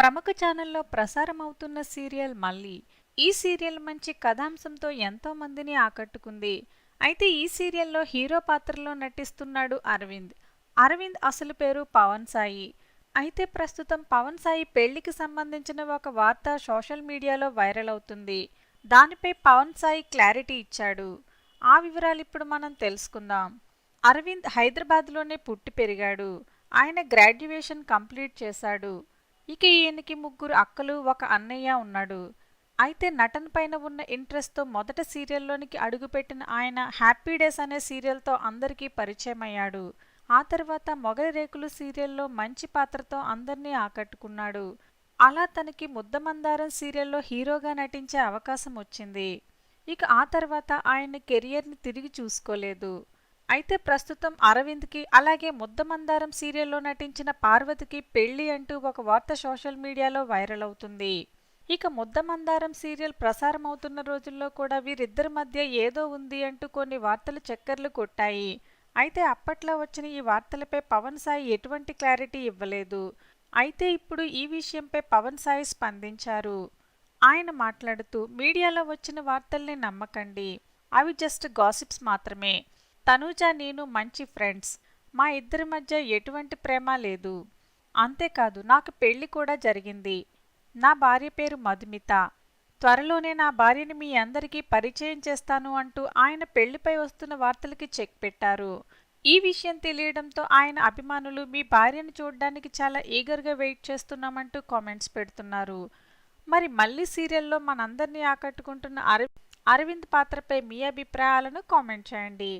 ప్రముఖ ఛానల్లో ప్రసారమవుతున్న సీరియల్ మళ్ళీ. ఈ సీరియల్ మంచి కథాంశంతో ఎంతో మందిని ఆకట్టుకుంది. అయితే ఈ సీరియల్లో హీరో పాత్రలో నటిస్తున్నాడు అరవింద్. అరవింద్ అసలు పేరు పవన్ సాయి. అయితే ప్రస్తుతం పవన్ సాయి పెళ్లికి సంబంధించిన ఒక వార్త సోషల్ మీడియాలో వైరల్ అవుతుంది. దానిపై పవన్ సాయి క్లారిటీ ఇచ్చాడు. ఆ వివరాలు ఇప్పుడు మనం తెలుసుకుందాం. అరవింద్ హైదరాబాద్లోనే పుట్టి పెరిగాడు. ఆయన గ్రాడ్యుయేషన్ కంప్లీట్ చేశాడు. ఇక ఈయనకి ముగ్గురు అక్కలు ఒక అన్నయ్య ఉన్నాడు. అయితే నటన పైన ఉన్న ఇంట్రెస్ట్తో మొదట సీరియల్లోనికి అడుగుపెట్టిన ఆయన హ్యాపీ డేస్ అనే సీరియల్తో అందరికీ పరిచయమయ్యాడు. ఆ తర్వాత మొగలి రేకులు సీరియల్లో మంచి పాత్రతో అందర్నీ ఆకట్టుకున్నాడు. అలా తనకి ముద్దమందారం సీరియల్లో హీరోగా నటించే అవకాశం వచ్చింది. ఇక ఆ తర్వాత ఆయన కెరియర్ని తిరిగి చూసుకోలేదు. అయితే ప్రస్తుతం అరవింద్కి అలాగే ముద్దమందారం సీరియల్లో నటించిన పార్వతికి పెళ్లి అంటూ ఒక వార్త సోషల్ మీడియాలో వైరల్ అవుతుంది. ఇక ముద్దమందారం సీరియల్ ప్రసారం అవుతున్న రోజుల్లో కూడా వీరిద్దరి మధ్య ఏదో ఉంది అంటూ కొన్ని వార్తలు చక్కర్లు కొట్టాయి. అయితే అప్పట్లో వచ్చిన ఈ వార్తలపై పవన్ సాయి ఎటువంటి క్లారిటీ ఇవ్వలేదు. అయితే ఇప్పుడు ఈ విషయంపై పవన్ సాయి స్పందించారు. ఆయన మాట్లాడుతూ, మీడియాలో వచ్చిన వార్తల్ని నమ్మకండి, అవి జస్ట్ గాసిప్స్ మాత్రమే. తనూజ నేను మంచి ఫ్రెండ్స్. మా ఇద్దరి మధ్య ఎటువంటి ప్రేమ లేదు. అంతేకాదు నాకు పెళ్లి కూడా జరిగింది. నా భార్య పేరు మధుమిత. త్వరలోనే నా భార్యని మీ అందరికీ పరిచయం చేస్తాను అంటూ ఆయన పెళ్లిపై వస్తున్న వార్తలకి చెక్ పెట్టారు. ఈ విషయం తెలియడంతో ఆయన అభిమానులు మీ భార్యను చూడడానికి చాలా ఈగర్గా వెయిట్ చేస్తున్నామంటూ కామెంట్స్ పెడుతున్నారు. మరి మళ్ళీ సీరియల్లో మనందరినీ ఆకట్టుకుంటున్న అరవింద్ పాత్రపై మీ అభిప్రాయాలను కామెంట్ చేయండి.